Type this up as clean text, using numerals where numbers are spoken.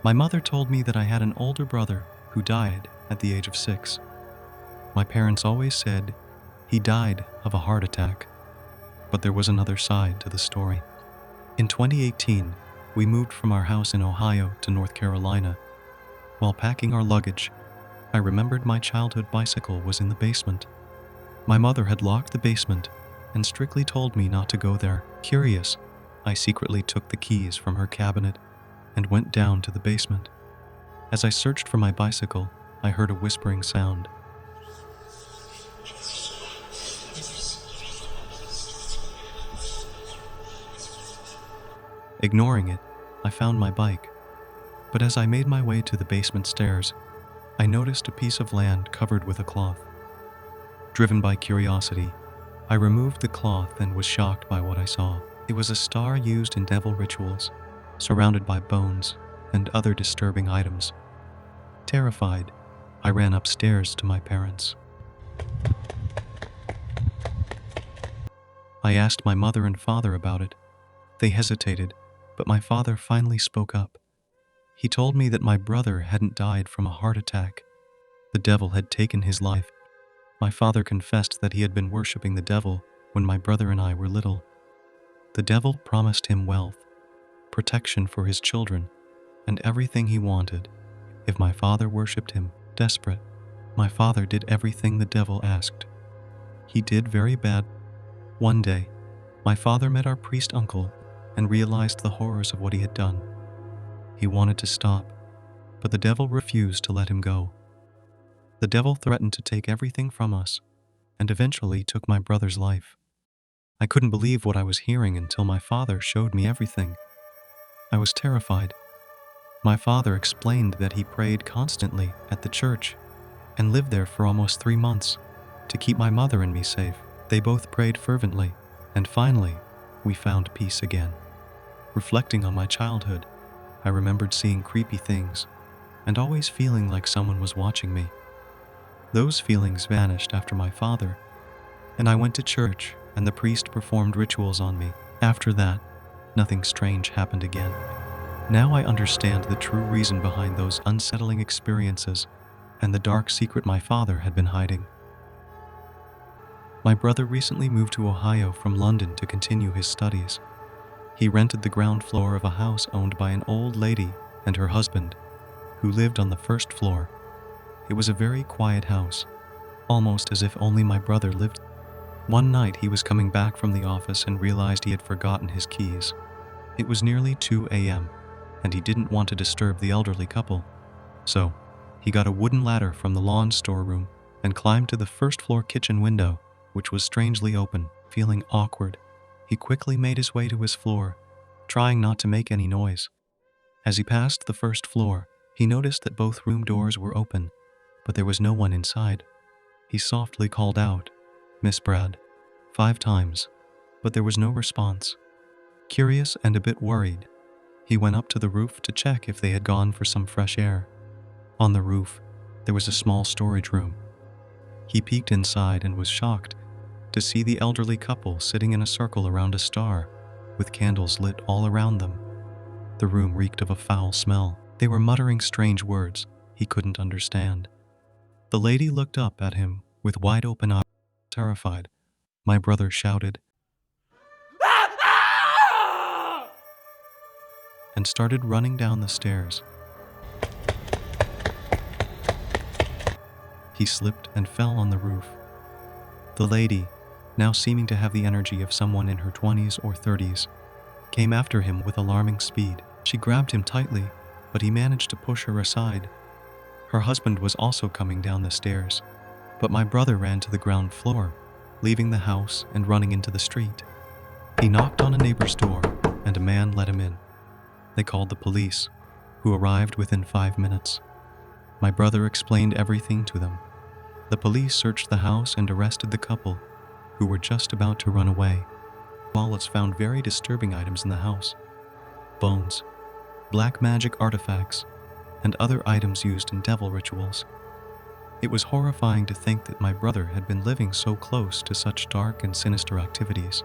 My mother told me that I had an older brother who died at the age of 6. My parents always said he died of a heart attack, but there was another side to the story. In 2018, we moved from our house in Ohio to North Carolina. While packing our luggage, I remembered my childhood bicycle was in the basement. My mother had locked the basement and strictly told me not to go there. Curious, I secretly took the keys from her cabinet and went down to the basement. As I searched for my bicycle, I heard a whispering sound. Ignoring it, I found my bike. But as I made my way to the basement stairs, I noticed a piece of land covered with a cloth. Driven by curiosity, I removed the cloth and was shocked by what I saw. It was a star used in devil rituals, surrounded by bones and other disturbing items. Terrified, I ran upstairs to my parents. I asked my mother and father about it. They hesitated, but my father finally spoke up. He told me that my brother hadn't died from a heart attack. The devil had taken his life. My father confessed that he had been worshiping the devil when my brother and I were little. The devil promised him wealth, protection for his children, and everything he wanted if my father worshipped him. Desperate, my father did everything the devil asked. He did very bad. One day, my father met our priest uncle and realized the horrors of what he had done. He wanted to stop, but the devil refused to let him go. The devil threatened to take everything from us and eventually took my brother's life. I couldn't believe what I was hearing until my father showed me everything. I was terrified. My father explained that he prayed constantly at the church and lived there for almost 3 months to keep my mother and me safe. They both prayed fervently, and finally, we found peace again. Reflecting on my childhood, I remembered seeing creepy things and always feeling like someone was watching me. Those feelings vanished after my father, and I went to church and the priest performed rituals on me. After that, nothing strange happened again. Now I understand the true reason behind those unsettling experiences and the dark secret my father had been hiding. My brother recently moved to Ohio from London to continue his studies. He rented the ground floor of a house owned by an old lady and her husband, who lived on the first floor. It was a very quiet house, almost as if only my brother lived. One night he was coming back from the office and realized he had forgotten his keys. It was nearly 2 a.m., and he didn't want to disturb the elderly couple. So, he got a wooden ladder from the lawn storeroom and climbed to the first floor kitchen window, which was strangely open. Feeling awkward, he quickly made his way to his floor, trying not to make any noise. As he passed the first floor, he noticed that both room doors were open, but there was no one inside. He softly called out, "Miss Brad," 5 times, but there was no response. Curious and a bit worried, he went up to the roof to check if they had gone for some fresh air. On the roof, there was a small storage room. He peeked inside and was shocked to see the elderly couple sitting in a circle around a star, with candles lit all around them. The room reeked of a foul smell. They were muttering strange words he couldn't understand. The lady looked up at him with wide-open eyes. Terrified, my brother shouted and started running down the stairs. He slipped and fell on the roof. The lady, now seeming to have the energy of someone in her 20s or 30s, came after him with alarming speed. She grabbed him tightly, but he managed to push her aside. Her husband was also coming down the stairs, but my brother ran to the ground floor, leaving the house and running into the street. He knocked on a neighbor's door, and a man let him in. They called the police, who arrived within 5 minutes. My brother explained everything to them. The police searched the house and arrested the couple, who were just about to run away. Police found very disturbing items in the house: bones, black magic artifacts, and other items used in devil rituals. It was horrifying to think that my brother had been living so close to such dark and sinister activities.